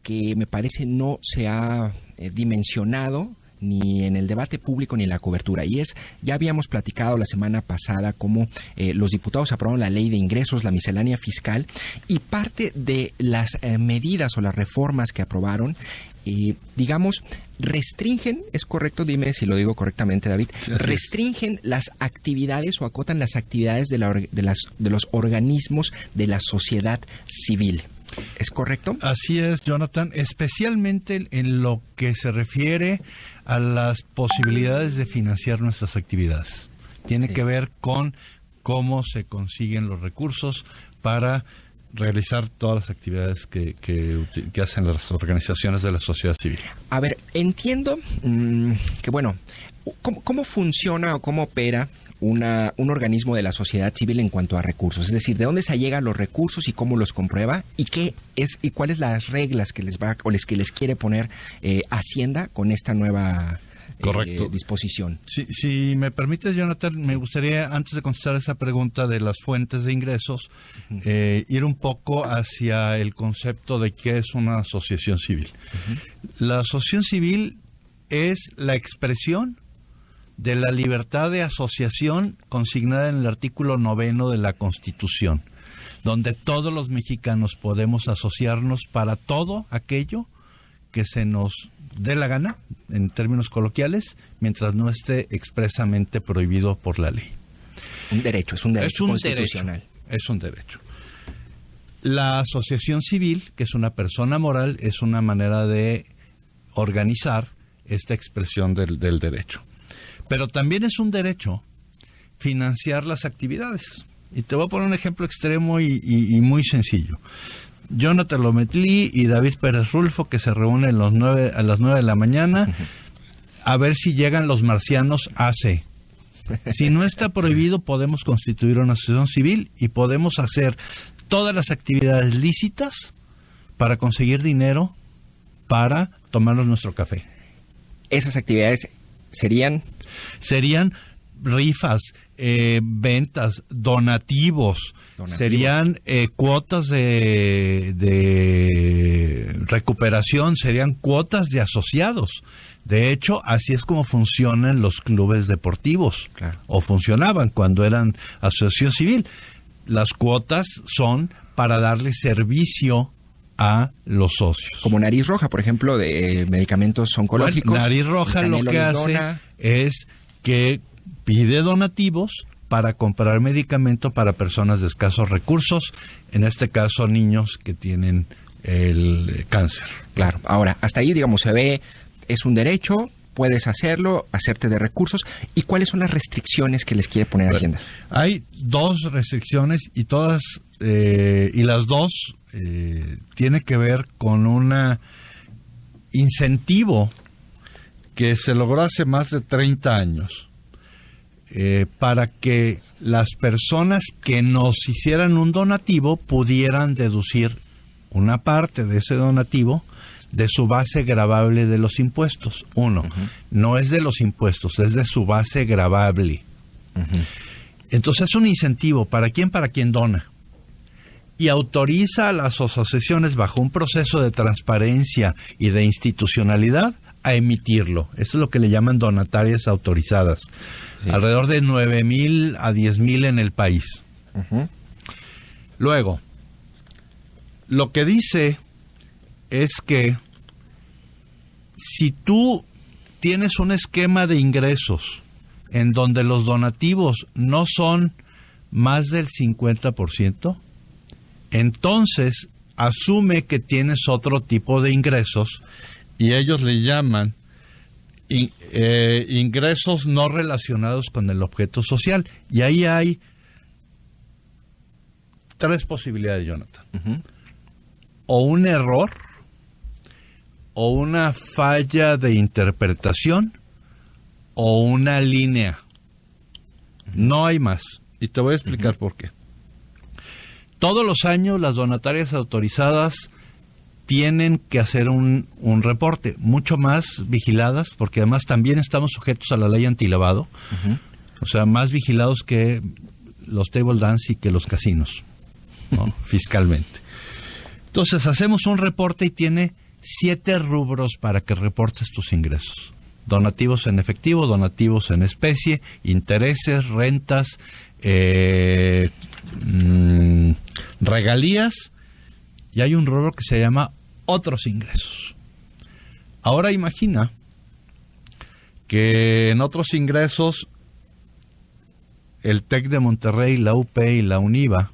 que me parece no se ha dimensionado ni en el debate público ni en la cobertura, y ya habíamos platicado la semana pasada cómo los diputados aprobaron la ley de ingresos, la miscelánea fiscal, y parte de las medidas o las reformas que aprobaron, digamos, restringen, es correcto, dime si lo digo correctamente, David, sí, restringen las actividades o acotan las actividades de los organismos de la sociedad civil. ¿Es correcto? Así es, Jonathan, especialmente en lo que se refiere a las posibilidades de financiar nuestras actividades. Tiene que ver con cómo se consiguen los recursos para realizar todas las actividades que hacen las organizaciones de la sociedad civil. A ver, entiendo que, bueno, ¿cómo funciona o cómo opera un organismo de la sociedad civil en cuanto a recursos? Es decir, ¿de dónde se llegan los recursos y cómo los comprueba? ¿Y cuáles las reglas que les quiere poner Hacienda con esta nueva disposición? Si me permites, Jonathan, me gustaría, antes de contestar esa pregunta de las fuentes de ingresos, ir un poco hacia el concepto de qué es una asociación civil. La asociación civil es la expresión de la libertad de asociación consignada en el artículo 9 de la Constitución, donde todos los mexicanos podemos asociarnos para todo aquello que se nos dé la gana, en términos coloquiales, mientras no esté expresamente prohibido por la ley. Un derecho, es un derecho constitucional. Es un derecho. La asociación civil, que es una persona moral, es una manera de organizar esta expresión del derecho. Pero también es un derecho financiar las actividades. Y te voy a poner un ejemplo extremo y muy sencillo. Jonathan Lometli y David Pérez Rulfo, que se reúnen a las 9 de la mañana, a ver si llegan los marcianos AC. Si no está prohibido, podemos constituir una asociación civil y podemos hacer todas las actividades lícitas para conseguir dinero para tomarnos nuestro café. Esas actividades serían rifas, ventas, donativos, serían cuotas de recuperación, serían cuotas de asociados. De hecho, así es como funcionan los clubes deportivos, o funcionaban cuando eran asociación civil. Las cuotas son para darle servicio a los socios. Como Nariz Roja, por ejemplo, de medicamentos oncológicos. Bueno, Nariz Roja lo que hace es que pide donativos para comprar medicamento para personas de escasos recursos, en este caso niños que tienen el cáncer. Claro, ahora, hasta ahí, digamos, se ve, es un derecho, puedes hacerlo, hacerte de recursos. ¿Y cuáles son las restricciones que les quiere poner Hacienda? Hay dos restricciones y todas, y las dos tiene que ver con un incentivo que se logró hace más de 30 años para que las personas que nos hicieran un donativo pudieran deducir una parte de ese donativo de su base gravable de los impuestos. No es de los impuestos, es de su base gravable. Entonces es un incentivo. ¿Para quién? Para quien dona. Y autoriza a las asociaciones, bajo un proceso de transparencia y de institucionalidad, a emitirlo. Eso es lo que le llaman donatarias autorizadas. Sí. Alrededor de 9,000 a 10,000 en el país. Luego, lo que dice es que si tú tienes un esquema de ingresos en donde los donativos no son más del 50%, entonces asume que tienes otro tipo de ingresos y ellos le llaman ingresos no relacionados con el objeto social. Y ahí hay 3 posibilidades, Jonathan. O un error, o una falla de interpretación, o una línea. No hay más. Y te voy a explicar por qué. Todos los años las donatarias autorizadas tienen que hacer un reporte, mucho más vigiladas, porque además también estamos sujetos a la ley antilavado, o sea, más vigilados que los table dance y que los casinos, ¿no? Fiscalmente. Entonces hacemos un reporte y tiene 7 rubros para que reportes tus ingresos. Donativos en efectivo, donativos en especie, intereses, rentas, regalías, y hay un rubro que se llama otros ingresos. Ahora imagina que en otros ingresos el TEC de Monterrey, la UP y la UNIVA,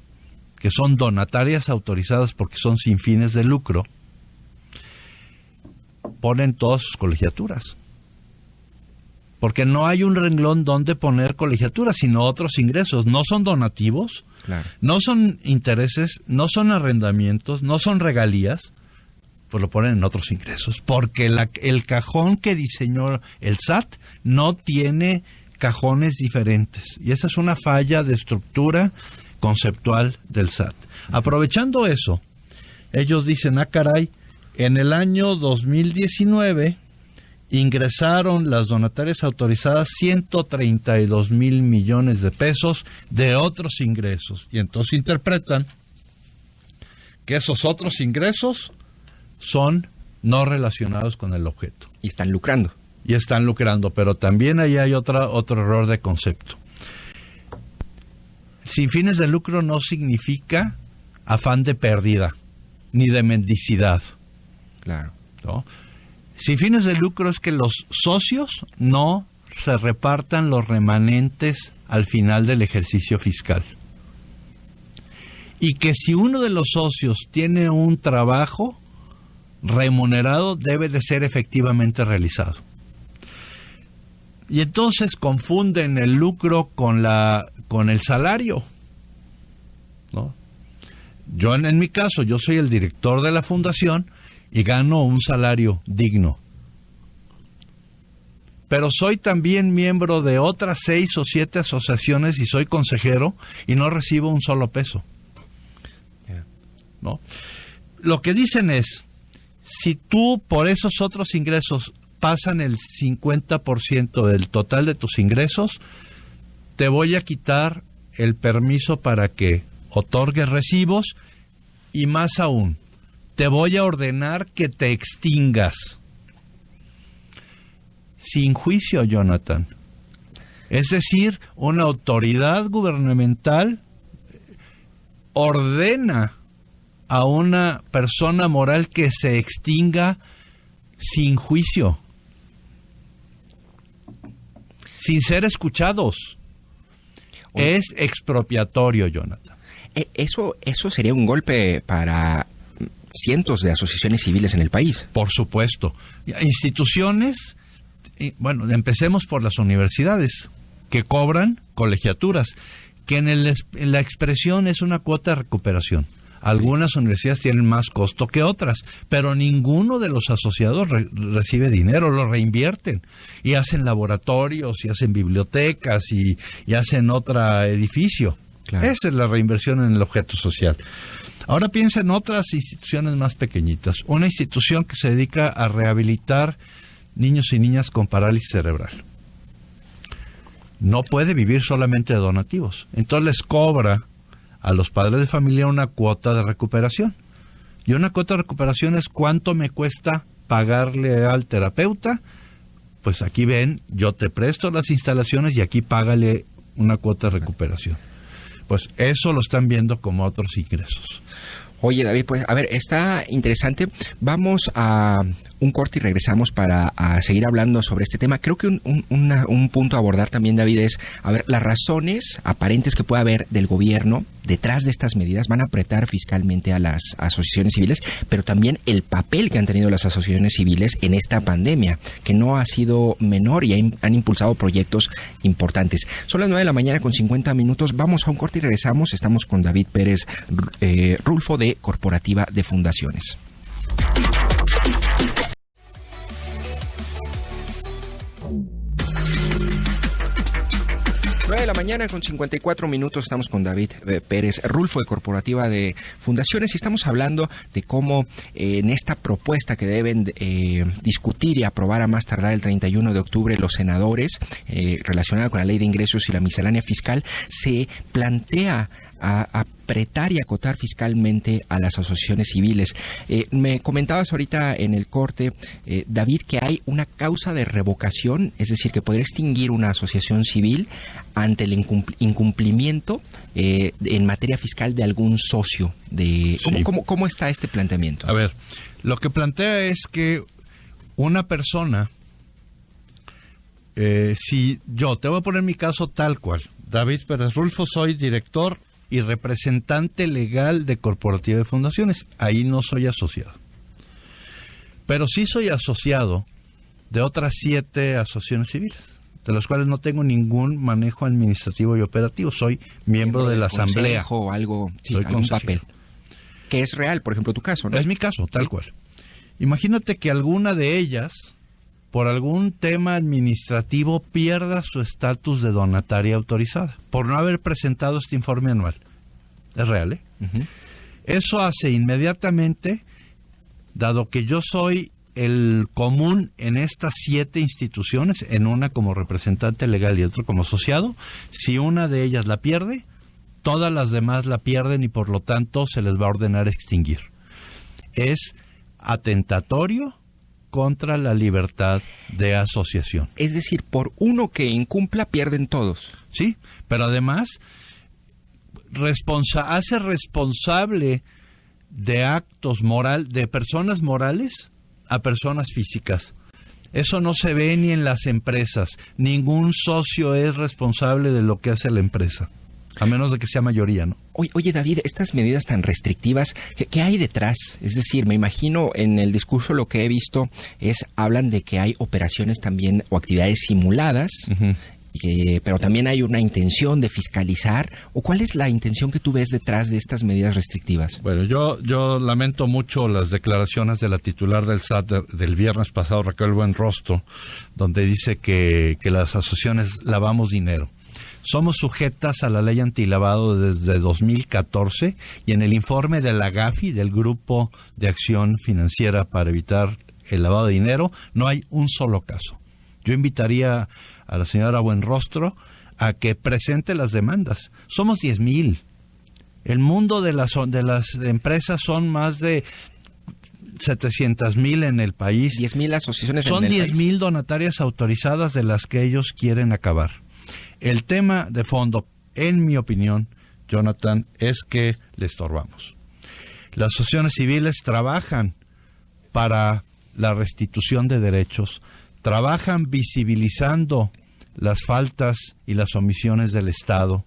que son donatarias autorizadas porque son sin fines de lucro, ponen todas sus colegiaturas. Porque no hay un renglón donde poner colegiaturas, sino otros ingresos. No son donativos, claro, no son intereses, no son arrendamientos, no son regalías, pues lo ponen en otros ingresos. Porque el cajón que diseñó el SAT no tiene cajones diferentes. Y esa es una falla de estructura conceptual del SAT. Aprovechando eso, ellos dicen, caray, en el año 2019 ingresaron las donatarias autorizadas 132 mil millones de pesos de otros ingresos. Y entonces interpretan que esos otros ingresos son no relacionados con el objeto. Y están lucrando. Y están lucrando, pero también ahí hay otro error de concepto. Sin fines de lucro no significa afán de pérdida, ni de mendicidad. Claro. ¿No? Sin fines de lucro es que los socios no se repartan los remanentes al final del ejercicio fiscal. Y que si uno de los socios tiene un trabajo remunerado, debe de ser efectivamente realizado. Y entonces confunden el lucro con el salario, ¿no? Yo en mi caso, yo soy el director de la fundación y gano un salario digno. Pero soy también miembro de otras 6 o 7 asociaciones y soy consejero y no recibo un solo peso. ¿No? Lo que dicen es, si tú por esos otros ingresos pasan el 50% del total de tus ingresos, te voy a quitar el permiso para que otorgues recibos y más aún, te voy a ordenar que te extingas. Sin juicio, Jonathan. Es decir, una autoridad gubernamental ordena a una persona moral que se extinga sin juicio, sin ser escuchados. Es expropiatorio, Jonathan. Eso sería un golpe para cientos de asociaciones civiles en el país. Por supuesto. Instituciones, bueno, empecemos por las universidades, que cobran colegiaturas, que en la expresión es una cuota de recuperación. Algunas universidades tienen más costo que otras, pero ninguno de los asociados recibe dinero, lo reinvierten y hacen laboratorios y hacen bibliotecas y hacen otro edificio. Claro. Esa es la reinversión en el objeto social. Ahora piensa en otras instituciones más pequeñitas. Una institución que se dedica a rehabilitar niños y niñas con parálisis cerebral. No puede vivir solamente de donativos. Entonces les cobra a los padres de familia una cuota de recuperación. Y una cuota de recuperación es cuánto me cuesta pagarle al terapeuta. Pues aquí ven, yo te presto las instalaciones y aquí págale una cuota de recuperación. Pues eso lo están viendo como otros ingresos. Oye, David, pues a ver, está interesante. Vamos a un corte y regresamos para seguir hablando sobre este tema. Creo que un punto a abordar también, David, es, a ver, las razones aparentes que puede haber del gobierno detrás de estas medidas van a apretar fiscalmente a las asociaciones civiles, pero también el papel que han tenido las asociaciones civiles en esta pandemia, que no ha sido menor y han impulsado proyectos importantes. Son las 9:50 a.m. Vamos a un corte y regresamos. Estamos con David Pérez Rulfo de Corporativa de Fundaciones. 9:54 a.m. Estamos con David Pérez Rulfo de Corporativa de Fundaciones y estamos hablando de cómo en esta propuesta que deben discutir y aprobar a más tardar el 31 de octubre los senadores relacionada con la Ley de Ingresos y la miscelánea fiscal, se plantea apretar y acotar fiscalmente a las asociaciones civiles. Me comentabas ahorita en el corte, David, que hay una causa de revocación, es decir, que podría extinguir una asociación civil ante el incumplimiento en materia fiscal de algún socio. Sí. ¿Cómo está este planteamiento? A ver, lo que plantea es que una persona, si yo te voy a poner mi caso tal cual, David Pérez Rulfo, soy director y representante legal de Corporativa de Fundaciones, ahí no soy asociado. Pero sí soy asociado de otras 7 asociaciones civiles, de las cuales no tengo ningún manejo administrativo y operativo, soy miembro de la asamblea. O algo, sí, soy algún papel. Que es real, por ejemplo, tu caso, ¿no? Es mi caso, tal cual. Imagínate que alguna de ellas, por algún tema administrativo, pierda su estatus de donataria autorizada, por no haber presentado este informe anual. Es real, ¿eh? Uh-huh. Eso hace inmediatamente, dado que yo soy el común en estas 7 instituciones, en una como representante legal y otra como asociado, si una de ellas la pierde, todas las demás la pierden y por lo tanto se les va a ordenar extinguir. Es atentatorio contra la libertad de asociación. Es decir, por uno que incumpla, pierden todos. Sí, pero además hace responsable de actos de personas morales a personas físicas. Eso no se ve ni en las empresas. Ningún socio es responsable de lo que hace la empresa, a menos de que sea mayoría, ¿no? Oye, David, estas medidas tan restrictivas, ¿qué hay detrás? Es decir, me imagino en el discurso lo que he visto hablan de que hay operaciones también o actividades simuladas, uh-huh. Pero también hay una intención de fiscalizar. ¿O cuál es la intención que tú ves detrás de estas medidas restrictivas? Bueno, yo lamento mucho las declaraciones de la titular del SAT del viernes pasado, Raquel Buenrostro, donde dice que las asociaciones lavamos dinero. Somos sujetas a la ley antilavado desde 2014 y en el informe de la GAFI, del Grupo de Acción Financiera para Evitar el Lavado de Dinero, no hay un solo caso. Yo invitaría a la señora Buenrostro a que presente las demandas. Somos 10,000. El mundo de las empresas son más de 700,000 en el país. 10,000 asociaciones son en el país. Son 10,000 donatarias autorizadas de las que ellos quieren acabar. El tema de fondo, en mi opinión, Jonathan, es que le estorbamos. Las asociaciones civiles trabajan para la restitución de derechos, trabajan visibilizando las faltas y las omisiones del Estado,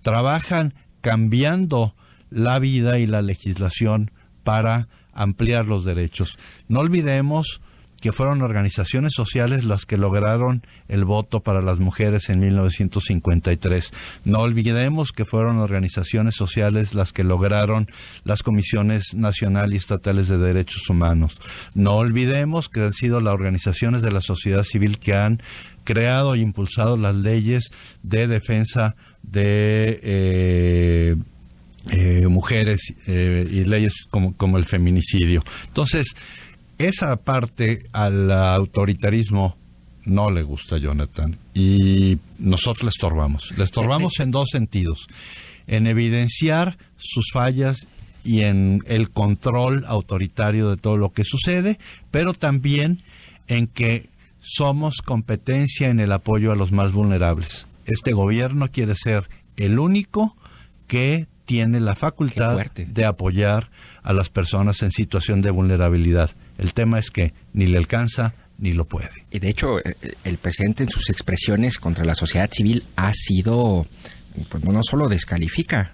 trabajan cambiando la vida y la legislación para ampliar los derechos. No olvidemos que fueron organizaciones sociales las que lograron el voto para las mujeres en 1953. No olvidemos que fueron organizaciones sociales las que lograron las comisiones nacional y estatales de derechos humanos. No olvidemos que han sido las organizaciones de la sociedad civil que han creado e impulsado las leyes de defensa de mujeres y leyes como el feminicidio. Entonces, esa parte al autoritarismo no le gusta, Jonathan, y nosotros le estorbamos. Le estorbamos en 2 sentidos: en evidenciar sus fallas y en el control autoritario de todo lo que sucede, pero también en que somos competencia en el apoyo a los más vulnerables. Este gobierno quiere ser el único que tiene la facultad de apoyar a las personas en situación de vulnerabilidad. El tema es que ni le alcanza ni lo puede. Y de hecho, el presidente en sus expresiones contra la sociedad civil ha sido, pues no solo descalifica,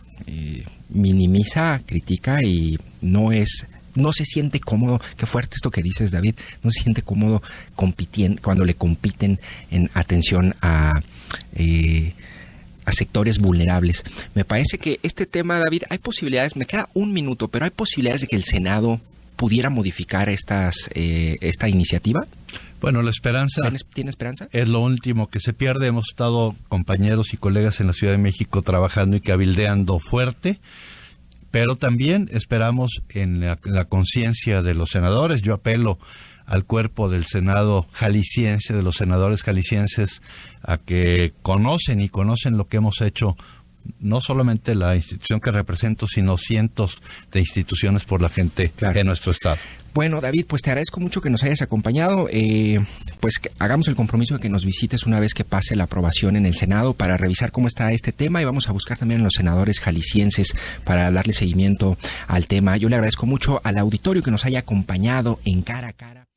minimiza, critica y no se siente cómodo. Qué fuerte esto que dices, David. No se siente cómodo cuando le compiten en atención a sectores vulnerables. Me parece que este tema, David, hay posibilidades, me queda 1 minuto, pero hay posibilidades de que el Senado pudiera modificar esta iniciativa. Bueno, la esperanza... ¿Tiene esperanza? Es lo último que se pierde. Hemos estado compañeros y colegas en la Ciudad de México trabajando y cabildeando fuerte, pero también esperamos en la conciencia de los senadores. Yo apelo al cuerpo del Senado jalisciense, de los senadores jaliscienses, a que conocen lo que hemos hecho no solamente la institución que represento, sino cientos de instituciones por la gente en nuestro estado. Bueno, David, pues te agradezco mucho que nos hayas acompañado. Pues hagamos el compromiso de que nos visites una vez que pase la aprobación en el Senado para revisar cómo está este tema, y vamos a buscar también a los senadores jaliscienses para darle seguimiento al tema. Yo le agradezco mucho al auditorio que nos haya acompañado en Cara a Cara.